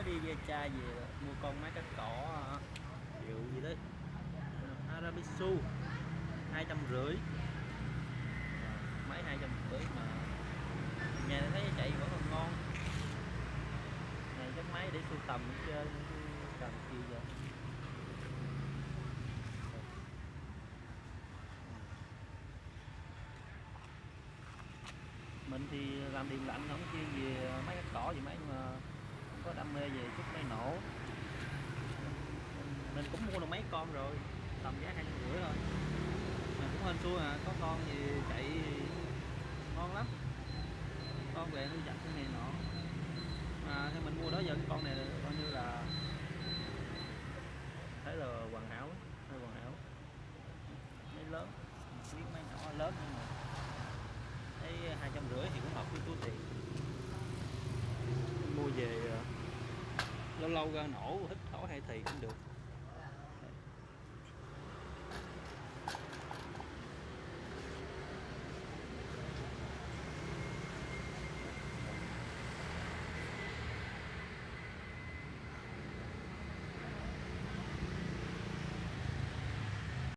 mới đi ve chai về mua con máy cắt cỏ triệu gì đấy, Arabisu 250, máy 250 mà nhà này thấy chạy vẫn còn ngon. Này cái máy để sưu tầm hết trơn, cần chi vậy. Mình thì làm điện lạnh không chuyên về máy cắt cỏ gì mấy, mà không có đam mê về chút máy nổ. Mình cũng mua được mấy con rồi, tầm giá 250 thôi, mà cũng hên xui à, có con gì chạy ngon lắm, con về nuôi chặt cái này nọ. Mà theo mình mua đó giờ cái con này coi như là thấy là hoàn hảo, hơi hoàn hảo. Máy lớn, biết máy nhỏ lớn nhưng mà thấy 250 thì cũng hợp với túi tiền. Mua về lâu lâu ra nổ hít thổi hay thì cũng được.